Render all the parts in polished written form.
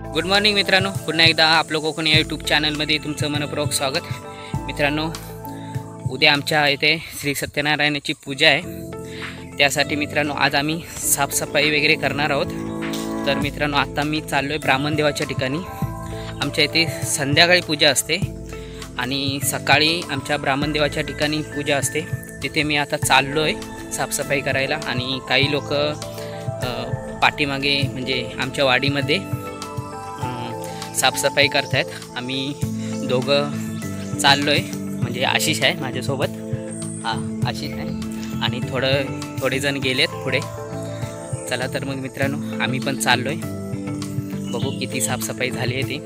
Good morning मित्रांनो, पुन्हा एकदा आपलं कोकण या यूट्यूब चॅनलमध्ये तुमचं मनपूर्वक स्वागत. मित्रांनो, उद्या आमच्या इथे श्री सत्यनारायणाची पूजा आहे. त्यासाठी मित्रांनो आज आम्ही साफसफाई वगैरे करणार आहोत. तर मित्रांनो आता मी चाललो आहे ब्राह्मण देवाच्या ठिकाणी. आमच्या इथे संध्याकाळी पूजा असते आणि सकाळी आमच्या ब्राह्मण देवाच्या ठिकाणी पूजा असते. तिथे मी आता चाललो आहे साफसफाई करायला आणि काही लोक पाठीमागे म्हणजे आमच्या वाडीमध्ये साफसफाई करत आहेत. आम्ही दोघं चाललो आहे, म्हणजे आशिष आहे माझ्यासोबत, आशिष आहे आणि थोडे जण गेलेत पुढे. चला तर मग मित्रांनो आम्ही पण चाललो आहे, बघू किती साफसफाई झाली आहे ती.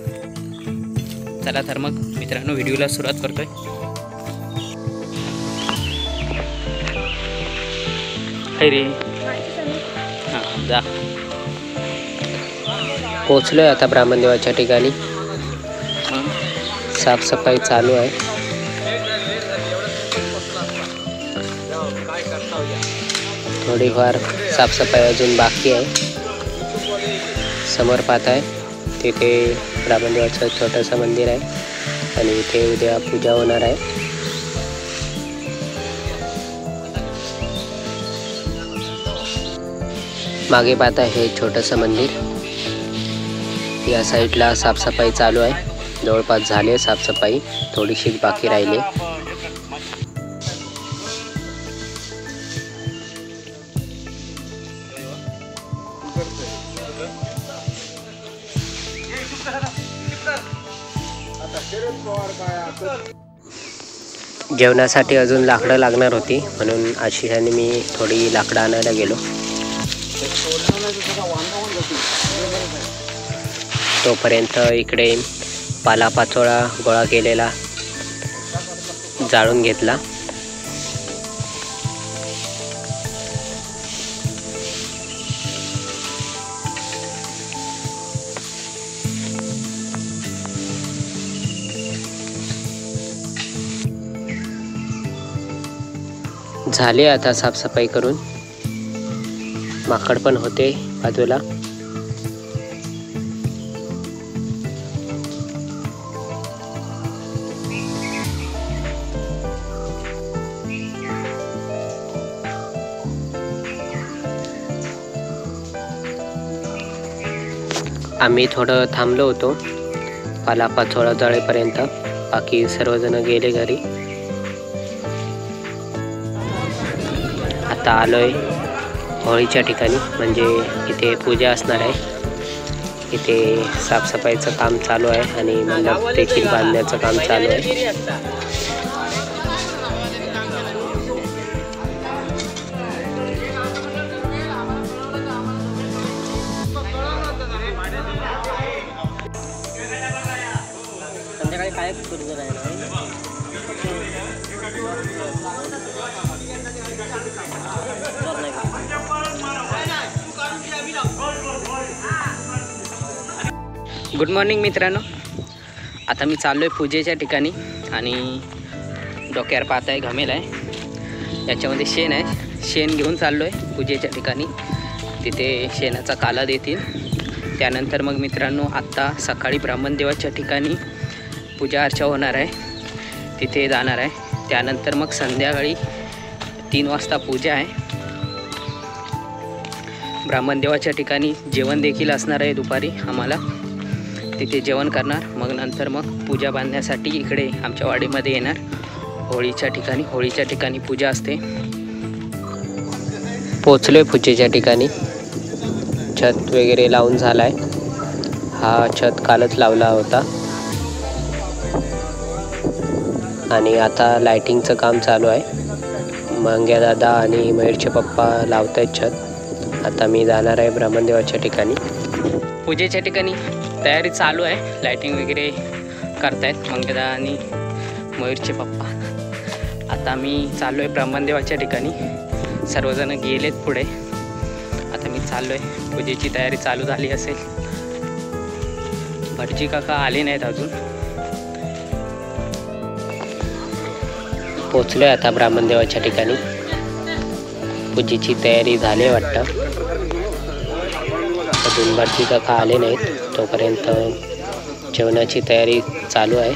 चला तर मग मित्रांनो व्हिडिओला सुरुवात करतोय. रे हां जा. पोचलोय आता ब्राह्मण देवाच्या ठिकाणी. साफसफाई चालू आहे. थोडीफार साफसफाई अजून बाकी आहे. समोर पाहत आहे तिथे ब्राह्मण देवाचं छोटंसं मंदिर आहे आणि इथे उद्या पूजा होणार आहे. मागे पाहत आहे हे छोटंसं मंदिर. या साईडला साफसफाई चालू आहे. जवळपास झाले साफसफाई, थोडीशीच बाकी राहिली. जेवणासाठी अजून लाकडं लागणार होती म्हणून आशिष आणि मी थोडी लाकडं आणायला गेलो. तोपर्यंत इकडे पालापाचोळा गोळा केलेला जाळून घेतला. झाले आता साफसफाई करून. माकड पण होते बाजूला. आम्ही थोडं थांबलो होतो पालापाचोळा जळेपर्यंत. बाकी सर्वजण गेले घरी. आता आलोय होळीच्या ठिकाणी, म्हणजे इथे पूजा असणार आहे. इथे साफसफाईचं काम चालू आहे आणि मंडप देखील बांधण्याचं काम चालू आहे. गुड मॉर्निंग मित्रांनो, आता मी चाललो आहे पूजेच्या ठिकाणी आणि डोक्यावर पाहत आहे घमेल आहे. याच्यामध्ये शेण आहे. शेण घेऊन चाललो आहे पूजेच्या ठिकाणी. तिथे शेणाचा काला देतील. त्यानंतर मग मित्रांनो आत्ता सकाळी ब्राह्मण देवाच्या ठिकाणी पूजा अर्चा होणार आहे, तिथे जाणार आहे. त्यानंतर मग संध्याकाळी 3 वाजता पूजा आहे. ब्राह्मण देवाच्या ठिकाणी जेवण देखील असणार आहे दुपारी आम्हाला. तिथे जेवण करणार. मग नंतर मग पूजा बांधण्यासाठी इकडे आमच्या वाडीमध्ये येणार. होळीच्या ठिकाणी पूजा असते. पोचलोय पूजेच्या ठिकाणी. छत वगैरे लावून झालाय. हा छत कालच लावला होता आणि आता लाइटिंगचं काम चालू आहे. मंग्या दादा आणि मयूरचे पप्पा लावत आहेत छत. आता मी जाणार आहे ब्राह्मण देवाच्या ठिकाणी. पूजेच्या ठिकाणी तयारी चालू आहे. लाइटिंग वगैरे करतायत मंगेदा आणि मयूरचे पप्पा. आता मी चाललो आहे ब्राह्मण देवाच्या ठिकाणी. सर्वजण गेलेत पुढे. आता मी चाललो आहे. पूजेची तयारी चालू झाली असेल. भटजी काका आले नाहीत अजून. पोचलोय आता ब्राह्मण देवाच्या ठिकाणी. पूजेची तयारी झाली वाटतं. अजून भटजी काका आले नाहीत, तोपर्यंत जेवणाची तयारी चालू आहे.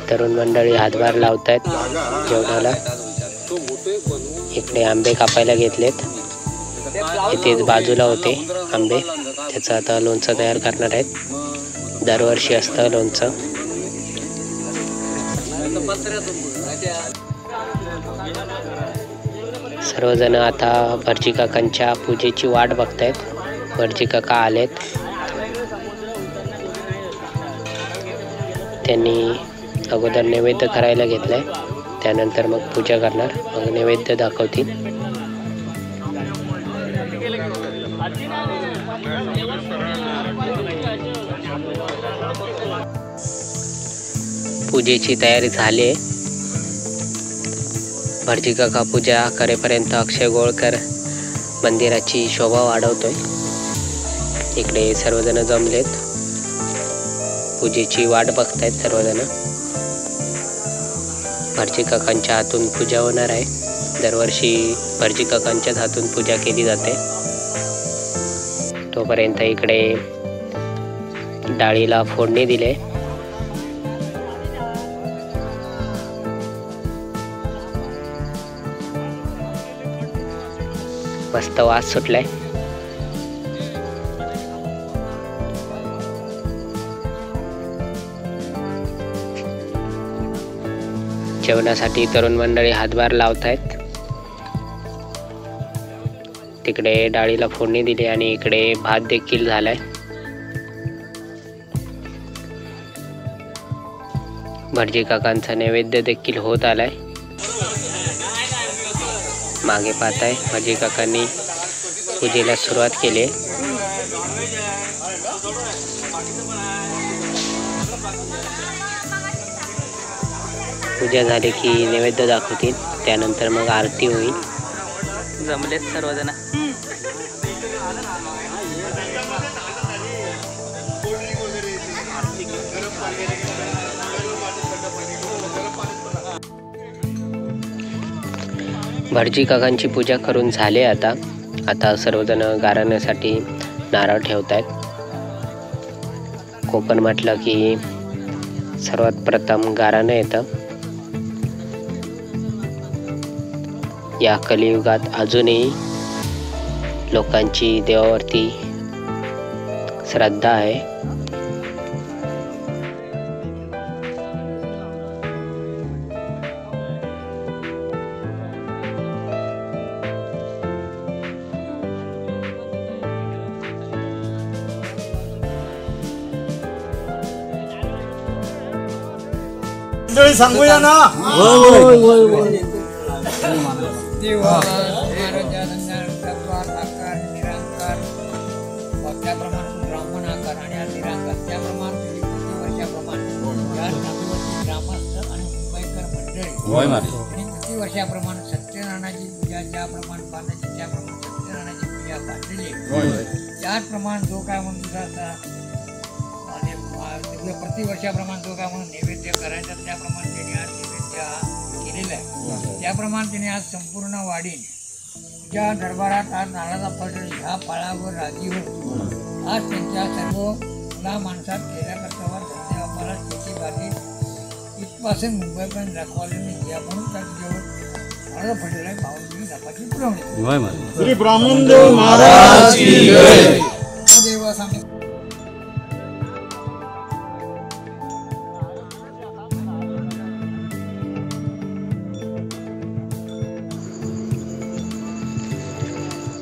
तरुण मंडळी हातभार लावत आहेत जेवणाला. इकडे आंबे कापायला घेतलेत. इथेच बाजूला होते आंबे, त्याचं आता लोणचं तयार करणार आहेत. दरवर्षी असतं लोणचं. सर्वजण आता भटजी काकांच्या पूजेची वाट बघतायत. भटजी काका आलेत. त्यांनी अगोदर नैवेद्य करायला घेतलाय, त्यानंतर मग पूजा करणार, मग नैवेद्य दाखवतील. पूजेची तयारी झाली आहे. भटजी काका पूजा करेपर्यंत अक्षय गोळकर मंदिराची शोभा वाढवतोय. इकडे सर्वजण जमलेत, पूजेची वाट बघतायत सर्वजण. भटजी काकांच्या हातून पूजा होणार आहे. दरवर्षी भटजी काकांच्याच हातून पूजा केली जाते. तोपर्यंत इकडे डाळीला फोडणी दिले. मस्त वास सुटलाय. जेवणासाठी तरुण मंडळी हातभार लावत आहेत. तिकडे डाळीला फोडणी दिली आणि इकडे भात देखील झालाय. भटजी काकांचा नैवेद्य देखील होत आलाय. मागे पाहताय भटजी काकांनी पूजेला सुरुवात केली. पूजा झाली की नैवेद्य दाखवतील, त्यानंतर मग आरती होईल. जमलेत सर्वजण. भटजी काकांची पूजा करून झाले. आता सर्वजण गाराण्यासाठी नारळ ठेवत आहेत. कोकण म्हटलं की सर्वात प्रथम गाराणं येतं. या कलियुगात अजूनही लोकांची देवावरती श्रद्धा आहे. सांगूया ना. ब्राह्मण आकार आणि निराकार त्याप्रमाणे ग्रामस्थ आणि मुंबईकर मंडळी प्रति वर्षाप्रमाणे सत्यनारायणाची पूजा ज्याप्रमाणे बांधायची त्याप्रमाणे सत्यनारायणाची पूजा बांधलेली त्याचप्रमाणे जो काय म्हणून आणि प्रतिवर्षाप्रमाणे जो काय म्हणून नैवेद्य करायचा त्याप्रमाणे त्यांनी आज नैवेद्य केलेला आहे. त्याप्रमाणे त्यांनी आज संपूर्ण वाढीन ज्या दरबारात आज नारळाचा पडल ह्या पाळावर राजी होऊन आज त्यांच्या सर्व मुला माणसात केल्याकरतावर धंदे व्यापारात शेतीबाजी इथपासून मुंबईपर्यंत दाखवलेली घ्या म्हणून त्याच्याजवळ नारळ पडलेला आहे. भावनी दापाची पुरवणी श्री ब्राह्मणदेव महाराज की जय. देवासामी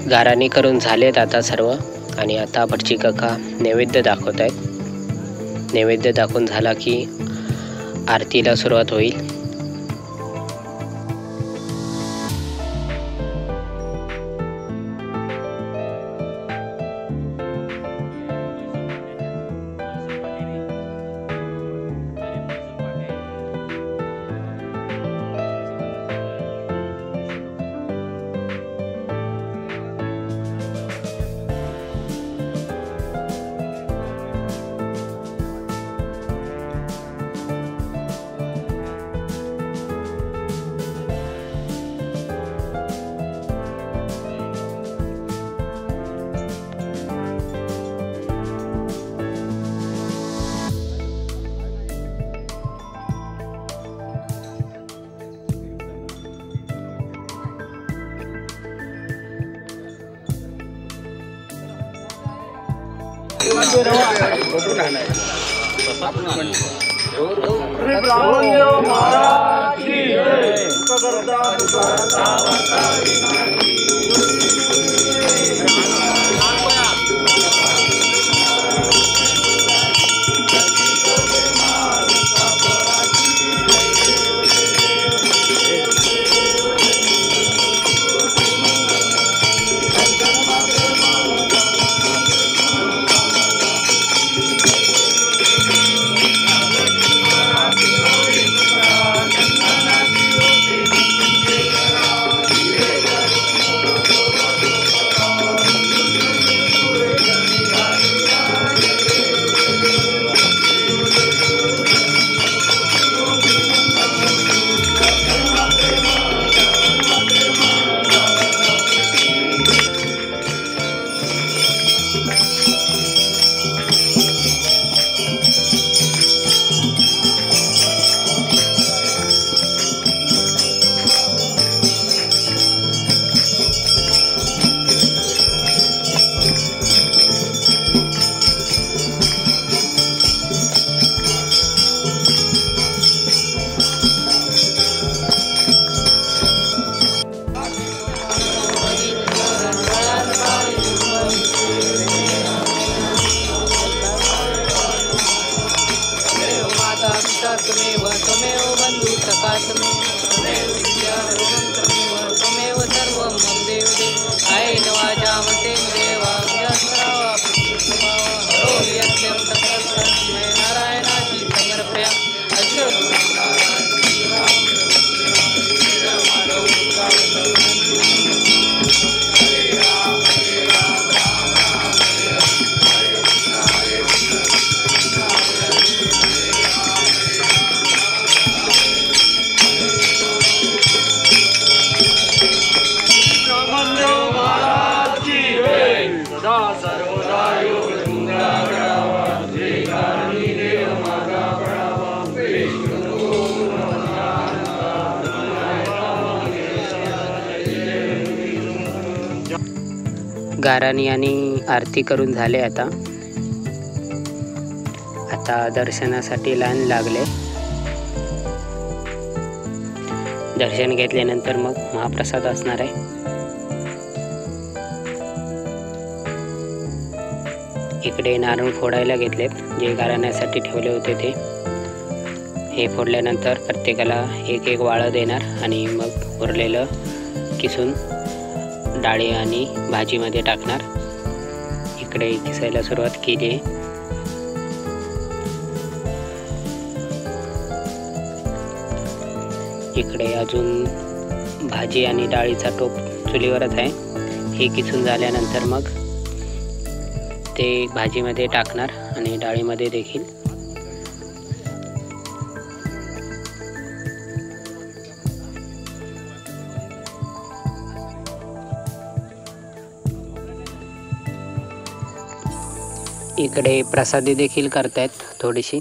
गाराणी करून झालेत आता सर्व. आणि आता भटजी काका नैवेद्य दाखवत आहेत. नैवेद्य दाखवून झाला की आरतीला सुरुवात होईल. त्वमेव बन्धु सखा त्वमेव विद्या त्वमेव सर्वं मम देव कायेन वाचा मनसेन्द्रियेण वा करोमि यत्किं तत्सर्वं नारायणाची समर्पया गाराणी आणि आरती करून झाले. आता दर्शनासाठी लाईन लागले. दर्शन घेतल्यानंतर मग महाप्रसाद असणार आहे. इकडे नारळ फोडायला घेतलेत, जे गाराण्यासाठी ठेवले होते ते. हे फोडल्यानंतर प्रत्येकाला एक एक वाळं देणार आणि मग उरलेलं किसून डाळी आणि भाजीमध्ये टाकणार. इकडे किसायला सुरुवात केली आहे. इकडे अजून भाजी आणि डाळीचा टोप चुलीवरच आहे. हे किसून झाल्यानंतर मग ते भाजीमध्ये टाकणार आणि डाळीमध्ये देखील. इकडे प्रसादी देखील करतायत थोडीशी.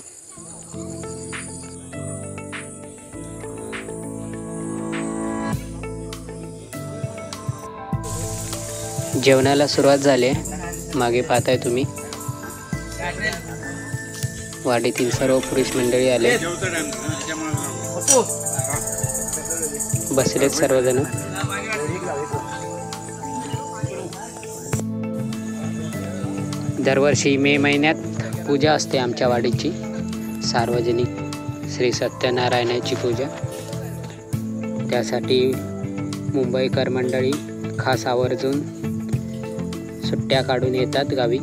जेवणाला सुरुवात झाली. मागे पाहताय तुम्ही वाडीतील सर्व पुरुष मंडळी आले, बसलेत सर्वजण. दरवर्षी मे महिन्यात पूजा असते आमच्या वाडीची, सार्वजनिक श्री सत्यनारायणाची पूजा. त्यासाठी मुंबईकर मंडळी खास आवर्जून सुट्ट्या काढून येतात गावी.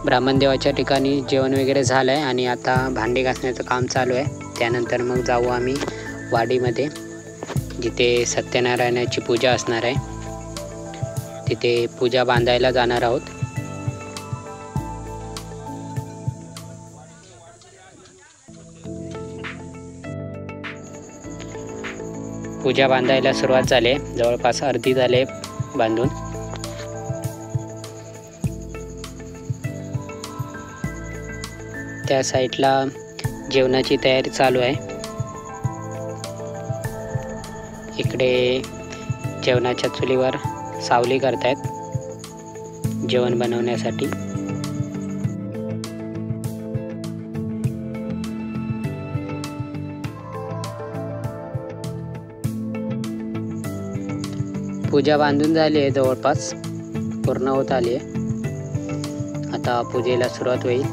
ब्राह्मणदेवाच्या ठिकाणी जेवण वगैरे झालं आहे आणि आता भांडी घासण्याचं काम चालू आहे. त्यानंतर मग जाऊ आम्ही वाडीमध्ये, जिथे सत्यनारायणाची पूजा असणार आहे. तिथे पूजा बांधायला जाणार आहोत. पूजा बांधायला सुरुवात झाली आहे. जवळपास अर्धी झाले बांधून. त्या साईडला जेवणाची तयारी चालू आहे. इकडे जेवणाच्या चुलीवर सावली करतायत जेवण बनवण्यासाठी. पूजा बांधून झाली आहे, जवळपास पूर्ण होत आली आहे. आता पूजेला सुरुवात होईल.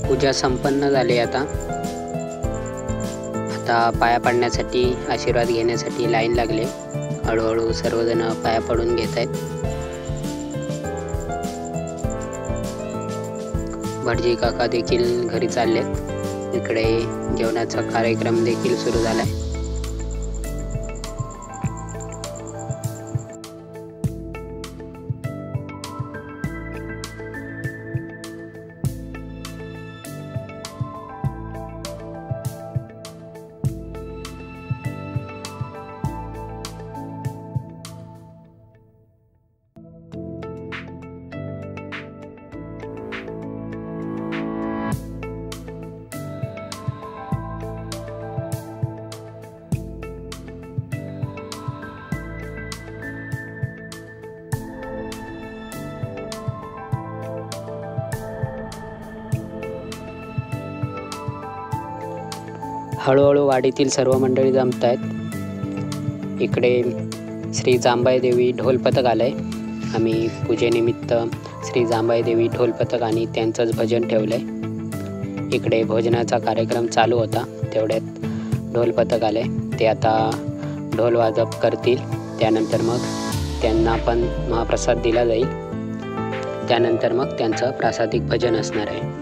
पूजा संपन्न झाली. आता पाया पडण्यासाठी, आशीर्वाद घेण्यासाठी लाईन लागले. हळूहळू सर्वजण पाया पडून घेत आहेत. भटजी काका देखील घरी चाललेत. इकडे जेवणाचा कार्यक्रम देखील सुरू झालाय. हळूहळू वाडीतील सर्व मंडळी जमत आहेत. इकडे श्री जांबाई देवी ढोल पथक आलंय. आम्ही पूजेनिमित्त श्री जांबाई देवी ढोल पथक आणि त्यांचंच भजन ठेवलंय. इकडे भोजनाचा कार्यक्रम चालू होता, तेवढ्यात ढोल पथक आलंय. ते आता ढोल वाजप करतील. त्यानंतर मग त्यांना पण महाप्रसाद दिला जाईल. त्यानंतर मग त्यांचं प्रासादिक भजन असणार आहे.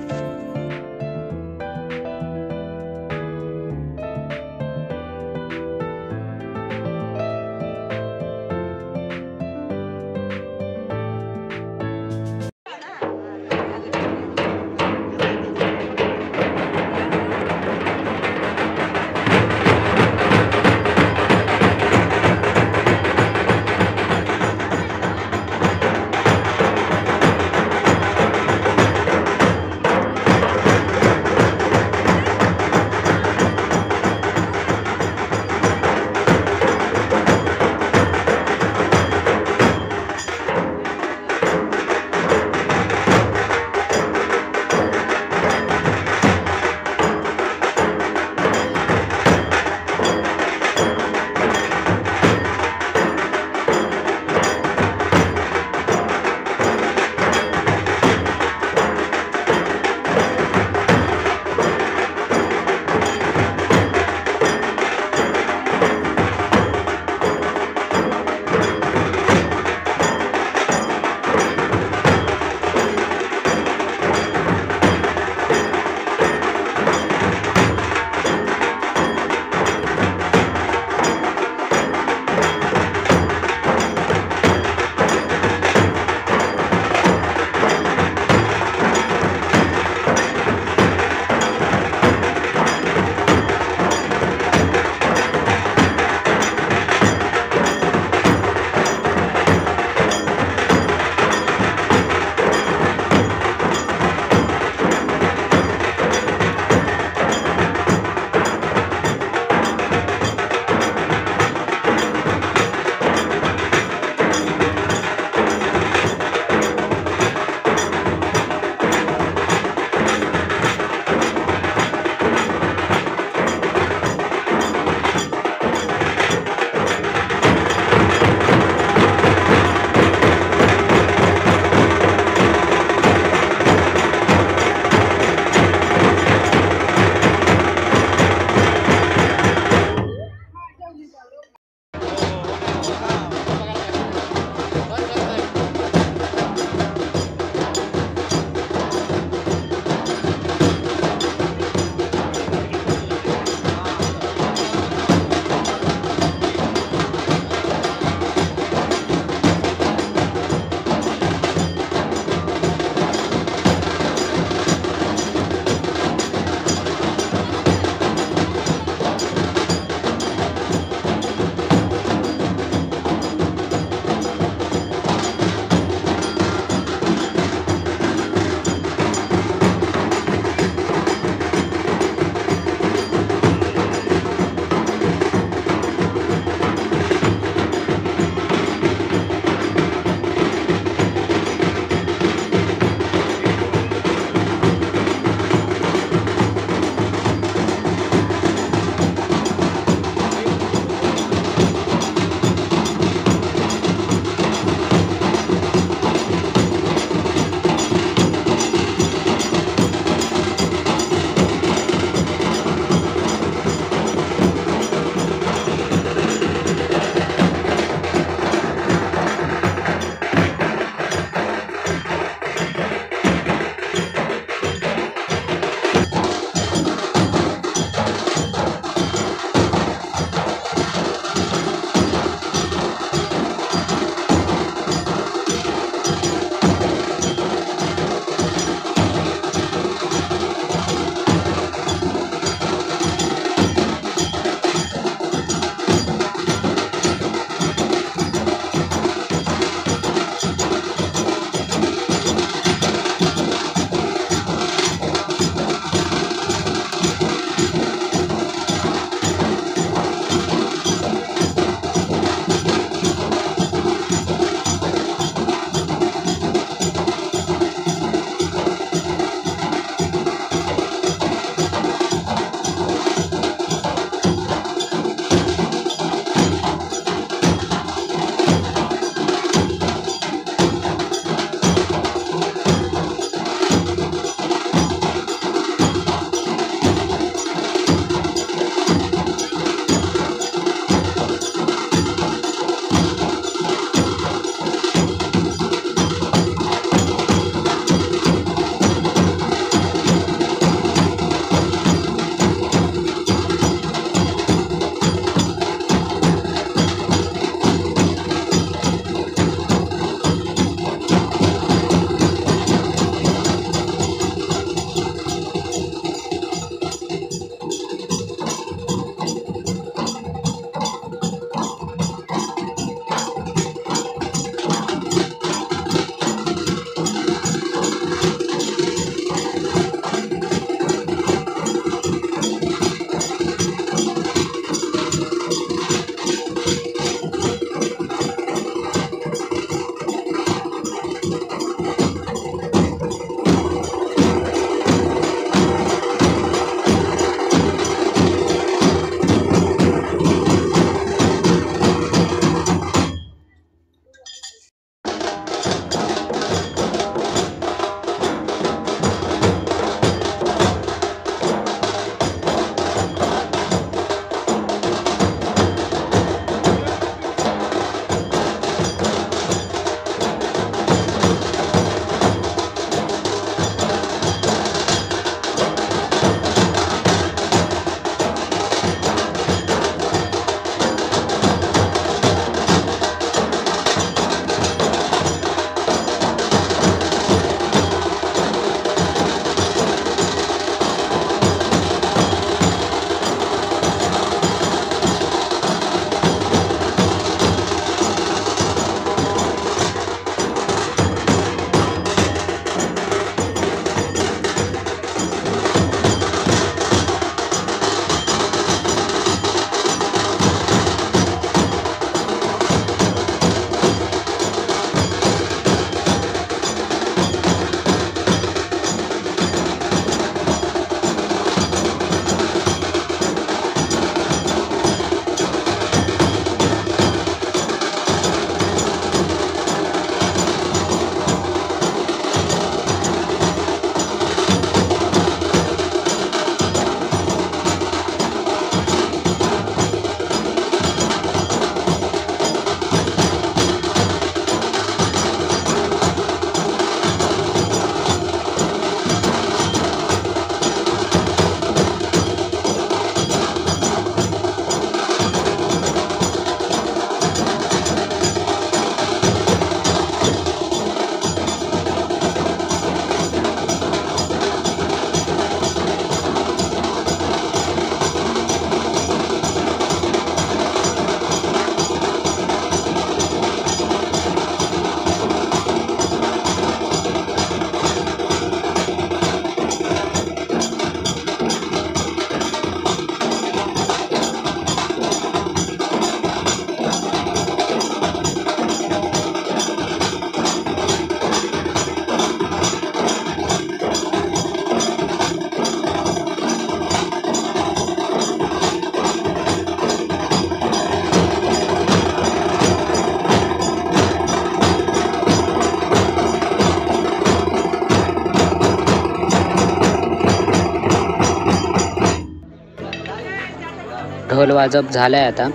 ढोल वाजप झाला आहे आता,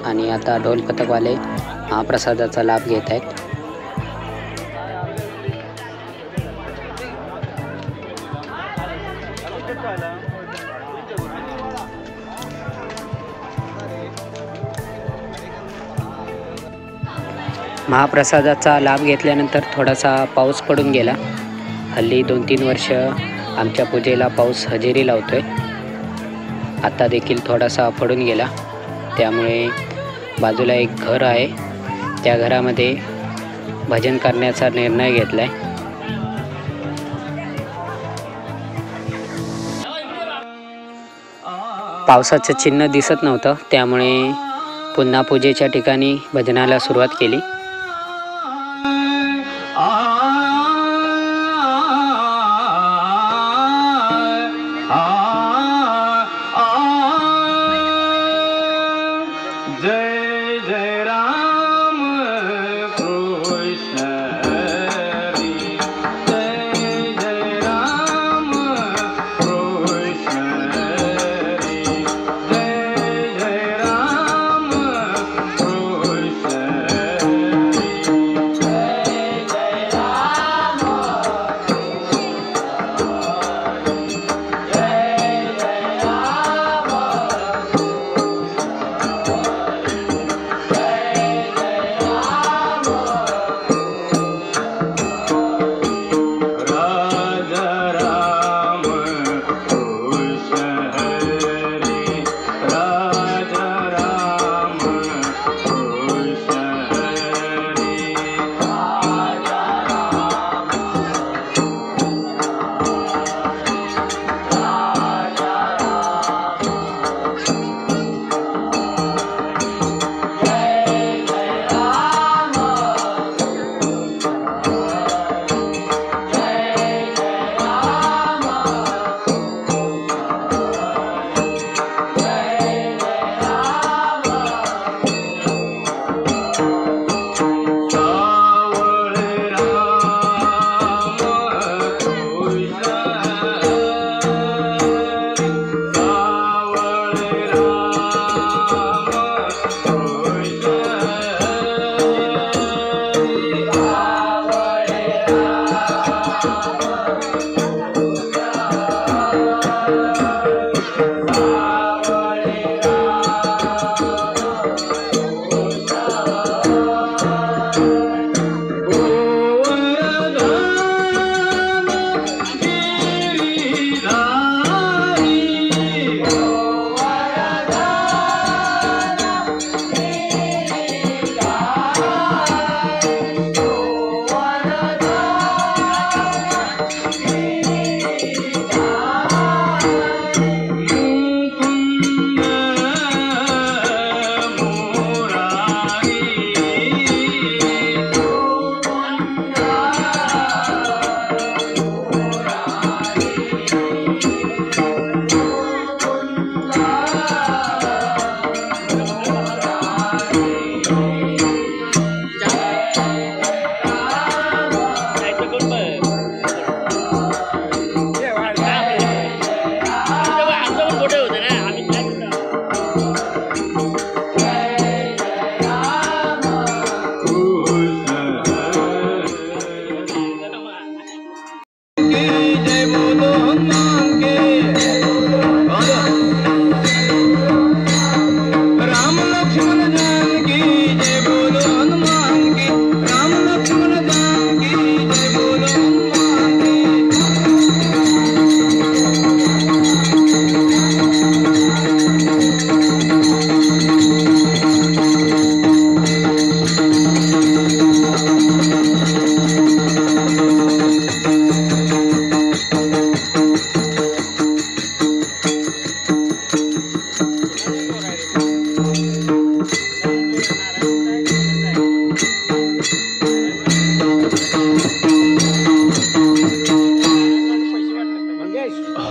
आणि आता ढोल पथकवाले महाप्रसादाचा लाभ घेत आहेत. महाप्रसादाचा लाभ घेतल्यानंतर थोडासा पाऊस पडून गेला. हल्ली 2-3 वर्ष आमच्या पूजेला पाऊस हजेरी लावतोय. आता देखील थोडासा पडून गेला. त्यामुळे बाजूला एक घर आहे, त्या घरामध्ये भजन करण्याचा निर्णय घेतलाय. पावसाचं चिन्ह दिसत नव्हतं, त्यामुळे पुन्हा पूजेच्या ठिकाणी भजनाला सुरुवात केली. जय जय राम कृष्ण हरी, जय जय राम कृष्ण हरी, जय जय राम कृष्ण हरी, जय जय राम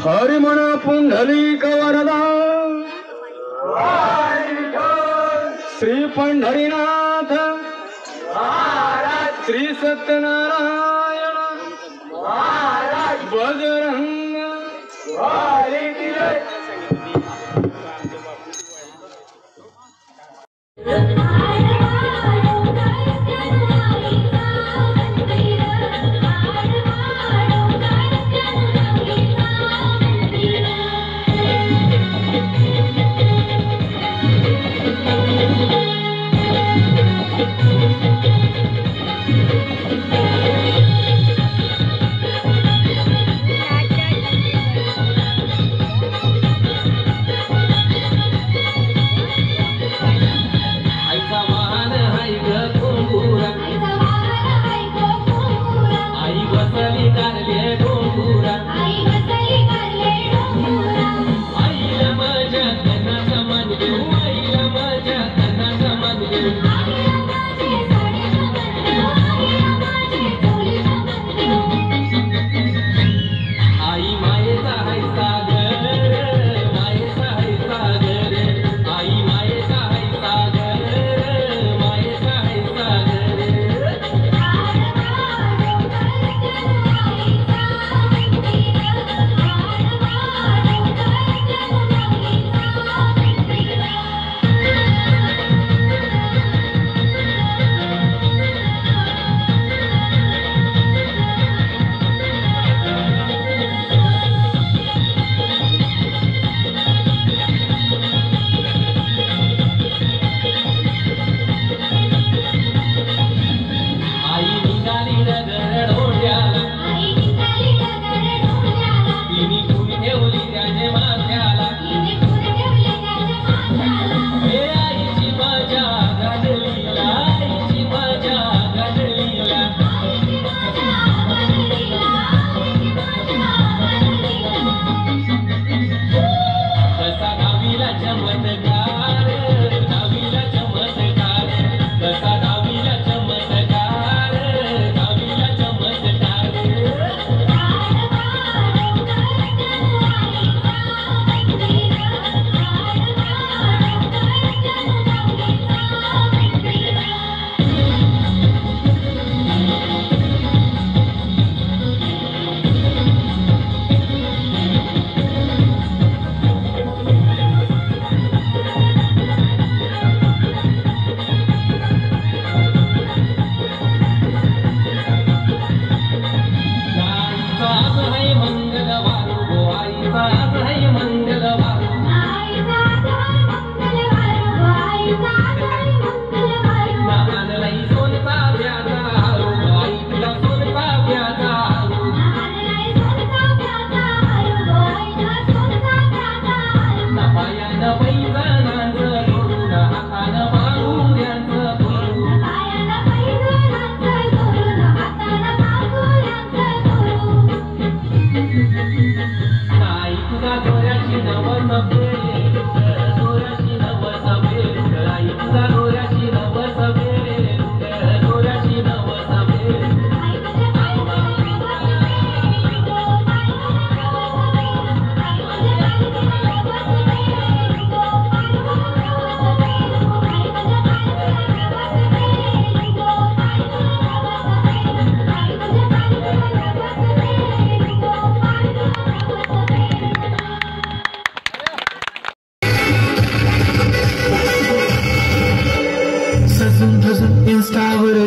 हरिमन पुंडलिक वरदा श्री पंढरीनाथ श्री सत्यनारायण बजरंग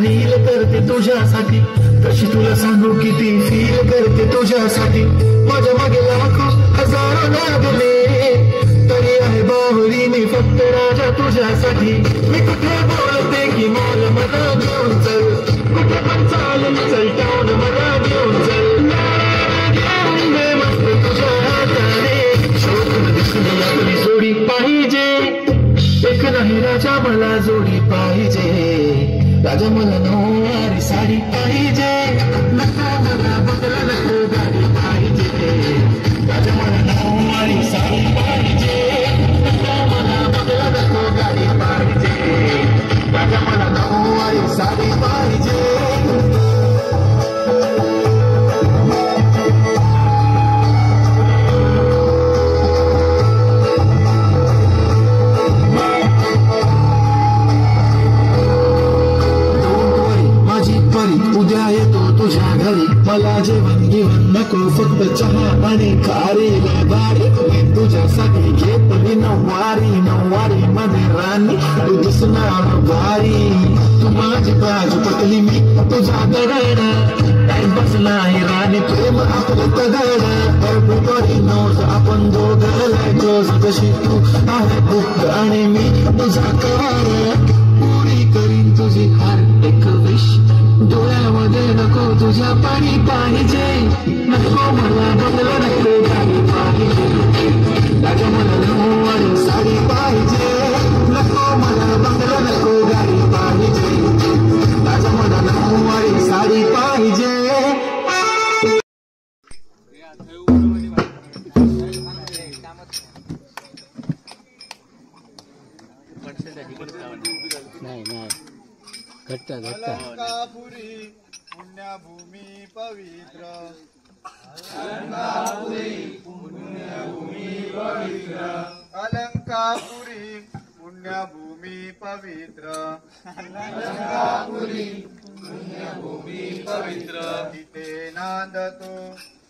रील करते तुझ्यासाठी, तशी तुला सांगू किती फील करते तुझ्यासाठी. माझ्या मागे लाखो हजारो लागले तरी आहे बाहुली मी फक्त राजा तुझ्यासाठी. मी कुठे बोलते की मोल मला घेऊन चल, कुठे पण चालेल चल टाऊन मला घेऊन चल. घेऊन मस्त तुझ्या हाताने शोधून दिसली आपली जोडी पाहिजे. एक नाही राजा मला जोडी पाहिजे, राजा मला नऊवारी साडी पाहिजे. नको मला बदला नको गाडी पाहिजे, राजा मला नऊवारी साडी पाहिजे. नको मला बदला नको गाडी पाहिजे, राजा मला नऊवारी साडी पाहिजे. उद्या येतो तुझ्या घरी, मला जेवण घेऊन नको फक्त चहा आणि खारीला गाडी. मी तुझ्यासाठी घेतली नऊवारी, नऊवारी मध्ये राणी तू दिसणार भारी. तू माझी बाजू पटली मी तुझा दगड, टाइमपास नाही राणी प्रेम आपलं तगड. एव्हरीबडी नोज आपण दोघं क्लोज, जशी तू आहे बुक आणि मी तुझा कवर. पुरी करीन तुझी हर एक विश, डोळ्यामध्ये नको तुझ्या पाणी पाहिजे. नको मला बंगला नको गाडी पाहिजे, राजा मला नऊवारी साडी पाहिजे. नको मला बंगला नको गाडी पाहिजे, राजा मला नऊवारी साडी पाहिजे. नाही नाही घट्ट अलंकापुरी पुण्यभूमी पवित्र, अलंकापुरी पुण्यभूमी पवित्र, अलंकापुरी पुण्यभूमी पवित्र, अलंकापुरी पुण्यभूमी पवित्र. तिथे नांदतो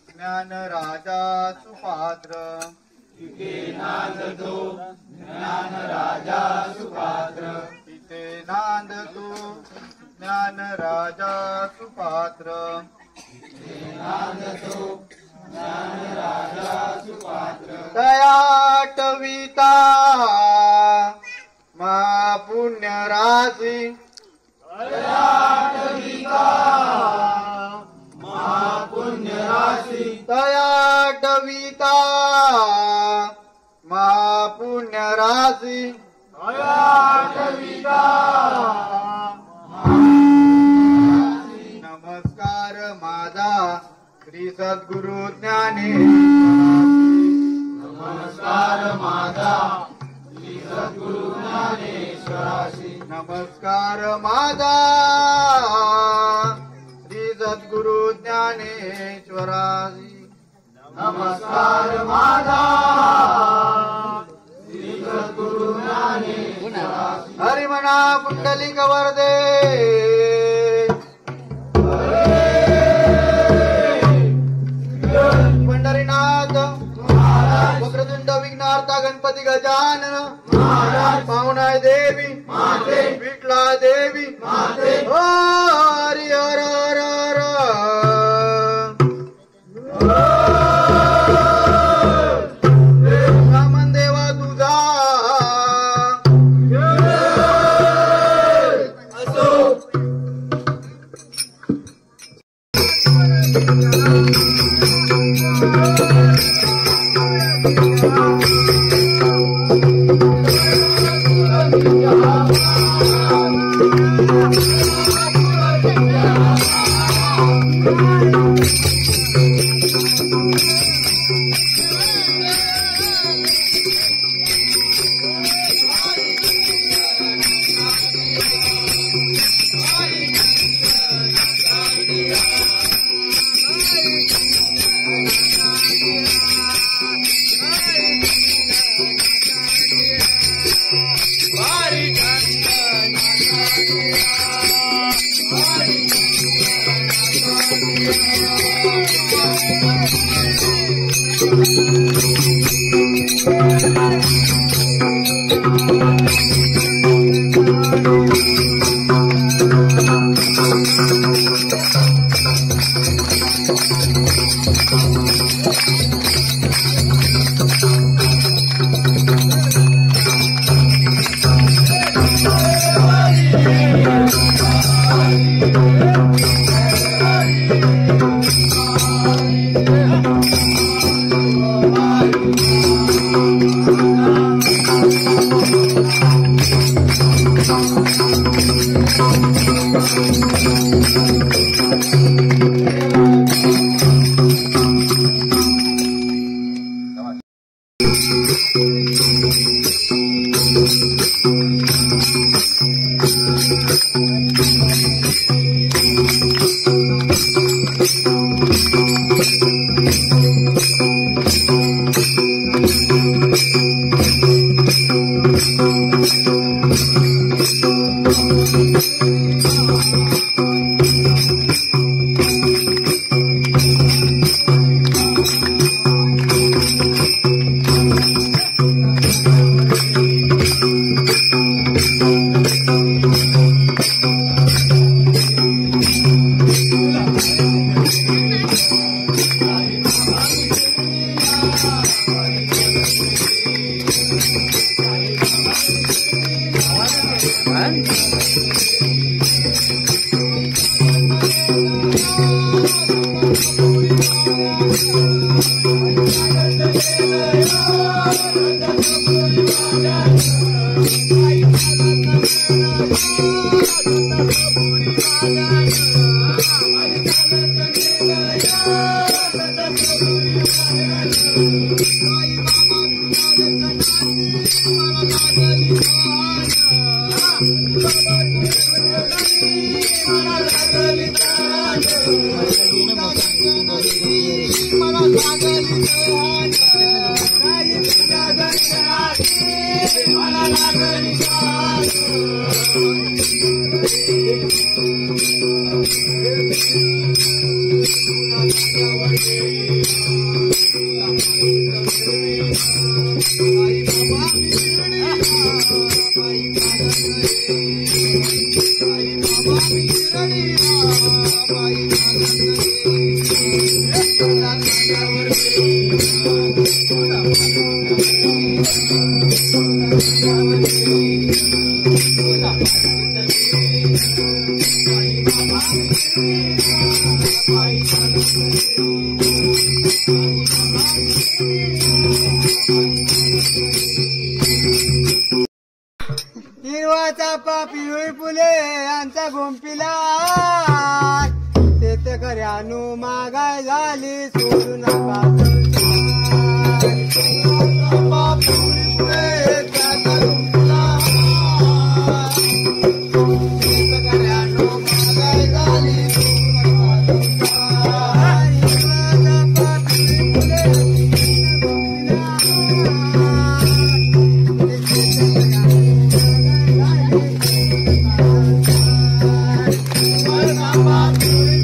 ज्ञान राजा सुपात्र, तिथे नांदतो ज्ञान राजा सुपात्र. तिथे नांदतो ज्ञान राजा सुपात्र, तिथे नांदतो ज्ञान राजा सुपात्र. दयाटविता महापुण्य राशी, दयाटविता महापुण्य राशी, दयाटविता महापुण्य राशी, दयाटविता. नमस्कार माझा श्री सद्गुरु ज्ञानेश्वरासी, नमस्कार माझा श्री सद्गुरु ज्ञानेश्वरासी, नमस्कार माझा श्री सद्गुरु ज्ञानेश्वरासी, नमस्कार माझा श्री सद्गुरु ज्ञानेश्वरासी. हरिमना पुंडलिक वरदे, पंढरीनाथ वक्रतुंड विघ्नार्था गणपती गजानन पाहुणाय देवी विठला देवी. हरि हर हर हर. रामन देवा तुझा असो. Thank you. चापा पिवळी फुले यांचा गोंपिला शेतकऱ्यानु मागाय झाली सोडू नका चापा पिवळी फुले त्यांचा गोंपिला शेतकऱ्यानु मागाय झाली सोडू नका चापा पिवळी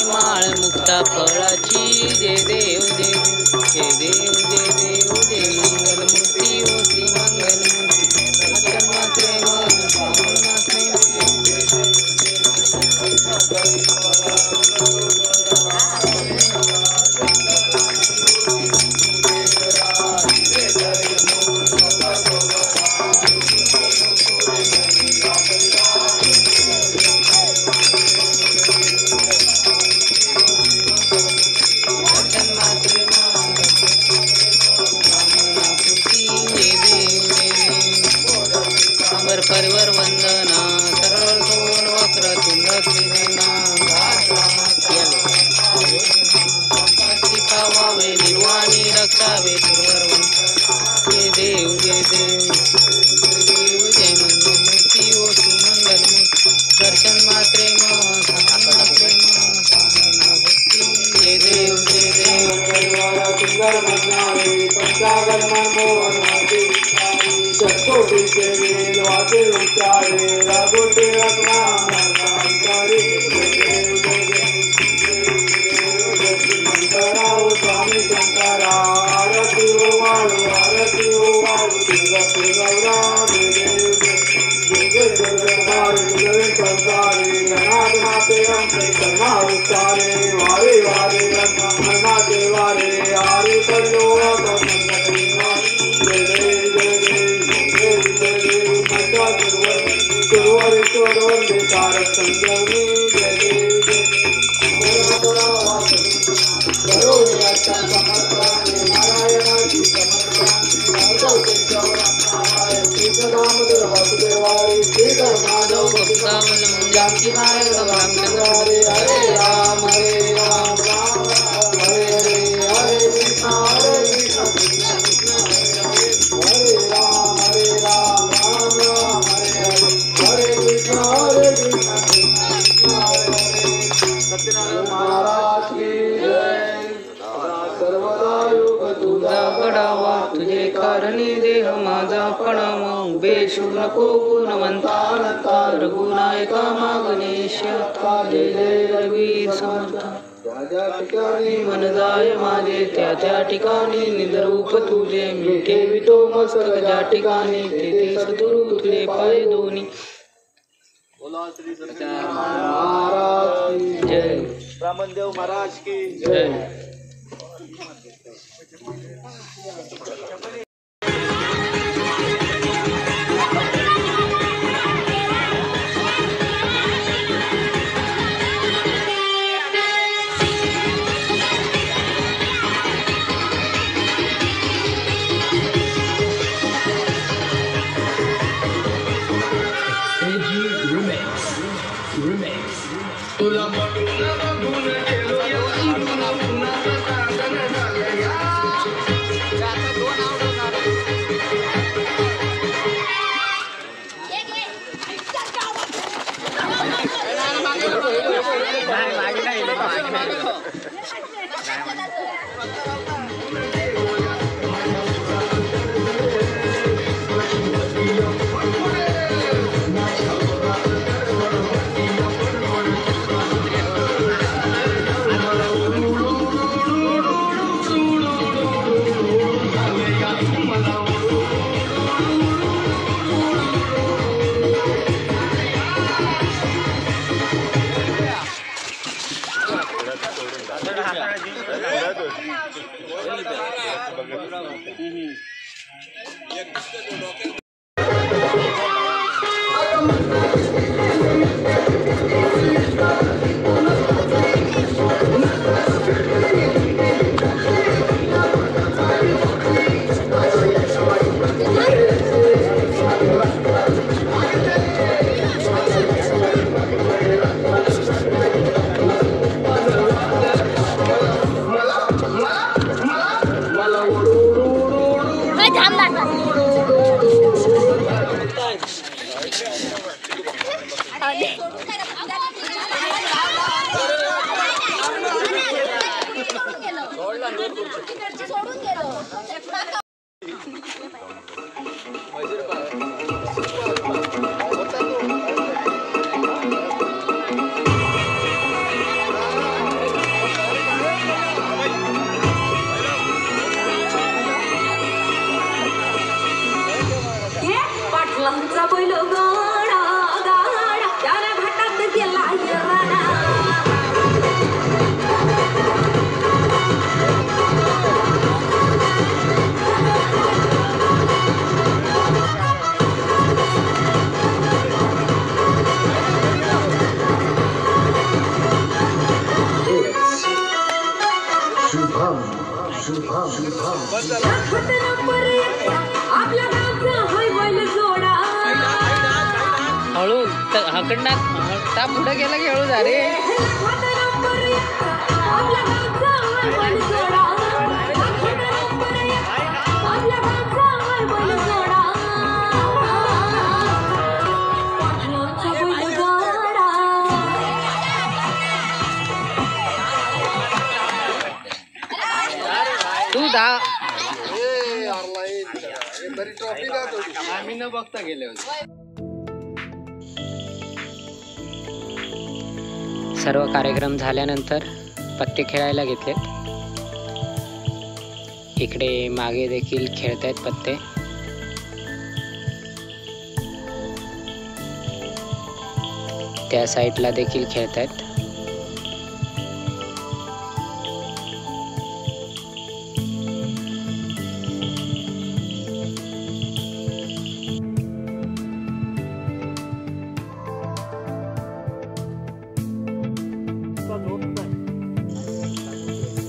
माळ मुक्ता फळाची जय देव जय जय देव जय देव जय मंगलमूर्ती ओ श्री मंगलमूर्ती परिवर वंदना सरळ सोन वक्रतुंड पावावे निर्वाणी रक्षावे सुरवर जय देव जय देव जय देव जय मंगलमूर्ती ओ श्री मंगलमूर्ती दर्शन मात्रे जय देव जय देव तुझे कारणी देह माझा पणावा उभेशू नको गुणवंता रघुनायका गणेश जय जय रघुवीर समर्थ मन जाय माझे त्या त्या ठिकाणी निद्रूप तुझे मी ठेवितो मस्तक ज्या ठिकाणी तेथे सद्गुरु तुझे पाय दोन्ही जय ब्राह्मणदेव महाराज की जय. तुला सोडून गेलो. पाटलांचा बैल गाडा गाडा त्याने भाटात गेला येराडा. आपल्या गावचा होय बैल जोडा. हळू हकडणार ता पुढे गेला की हळू जा रे. आपल्या गावचा होय बैल जोडा. आपल्या गावचा होय बैल जोडा. पाटलांचा बैल गाडा. तू दा आम्ही न बघता गेले होते. सर्व कार्यक्रम झाल्यानंतर पत्ते खेळायला घेतले. इकडे मागे देखील खेळतायत पत्ते. त्या साईडला देखील खेळतायत.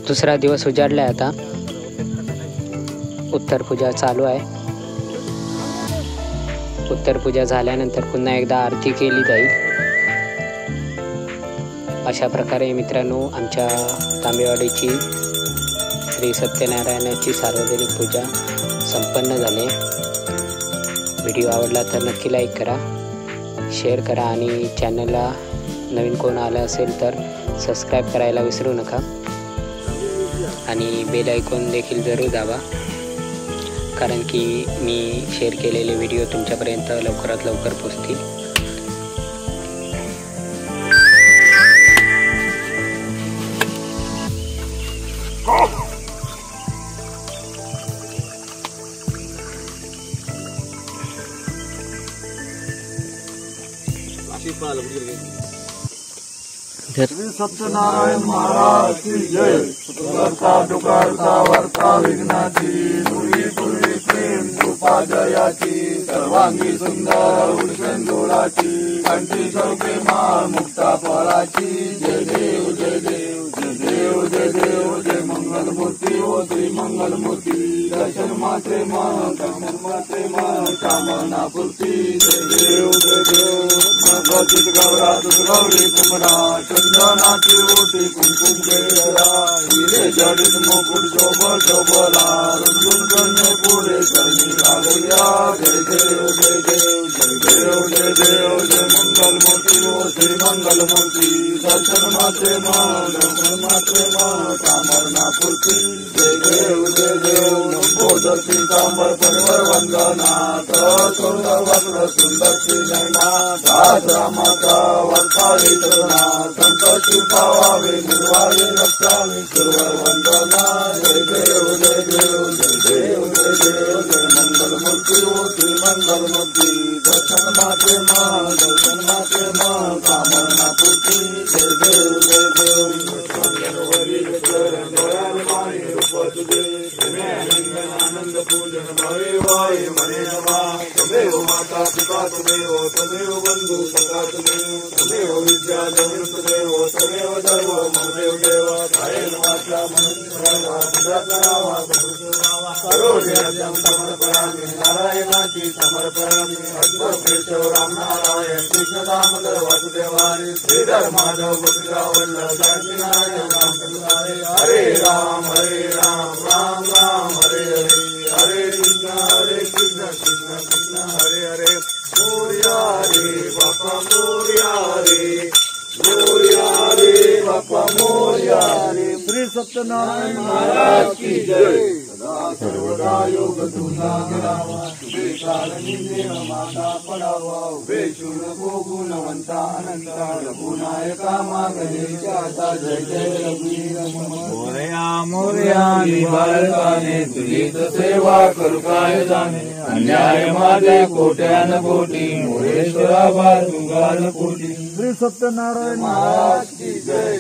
दुसरा दिवस उजाडलाय. आता उत्तर पूजा चालू आहे. उत्तर पूजा झाल्यानंतर पुन्हा एकदा आरती केली जाईल. अशा प्रकारे मित्रांनो आमच्या तांबेवाडीची श्री सत्यनारायणाची सार्वजनिक पूजा संपन्न झाली. व्हिडिओ आवडला तर नक्की लाईक करा, शेअर करा आणि चॅनलला नवीन कोण आलं असेल तर सबस्क्राईब करायला विसरू नका आणि बेल आयकॉन देखील जरूर दाबा, कारण की मी शेअर केलेले व्हिडिओ तुमच्यापर्यंत लवकरात लवकर पोहोचतील. श्री सत्यनारायण महाराज की जय. सुंदरता दुकारता वार्ता विघ्नाची पूर्वी पूर्वी प्रेम कृपा जयाची सर्वांगी सुंदर उडसेंदुराची कंठी चौके माळ मुक्ता फळाची. जय देव जय देव जय देव जय देव जय मंगलमूर्ती ओ श्री मंगलमूर्ती. दर्शन मात्रे कामना पूर्ती. जय देव जय देव गौरी गौरी कुमरा चंदनाची ओटी कुंकुम केरा. हिरे जडित मुकुट शोभला रंजून कन्ये पुढे करणी लागल्या. जय देव जय देव जय देव जय देव जय मंगलमूर्ती ओ श्री मंगलमूर्ती. दर्शन मात्रे कामना पूर्ती. जय देव जय देव नंबोदर्शी कांबर परिवर वंदना. सुंदर वक्र सुंदरची नैना रामाचा वंशाळी तरुणा. संतोषी पावावे निर्वाळी रक्षावी सुरवर वंदना. जय देव जय देव जय देव जय देव जय मंगलमूर्ती ओ श्री मंगलमूर्ती. दर्शन माते कामना पूर्ती. जय देव जय देव आनंद पूजन भवे वाय मने नवा. तमेव माता पिता तमेव बंधु तमेव विद्या जगृतदेव तमेव सर्व ममदेव देव कायेन वाचा मनोनिर्वाचनावा समर्पयामि नारायणाची समर्पयामि अद्वैत राम नारायण कृष्ण दामोदर वासुदेवारी श्रीधर माधव गोपिका वल्लभ जानकी नारायण हरे राम राम राम हरे हरे हरे कृष्ण कृष्ण कृष्ण हरे हरे मोरया रे बापा मोरया रे बापा मोरया रे श्री सत्यनारायण महाराज की जय सदा सर्वदा योग तुझा गिरावा तुझे काळजी देव माता पडावा वेचू नको गुणवंता अनंता रघुनायका मागणेच्या आता जय जय रघुवीर मोरया मोरया निबारकाने तुझीच सेवा करू काय जाणे अन्याय माझे कोट्यान कोटी मोरेश्वरा बाजूगाल कोटी श्री सत्यनारायण महाराज की जय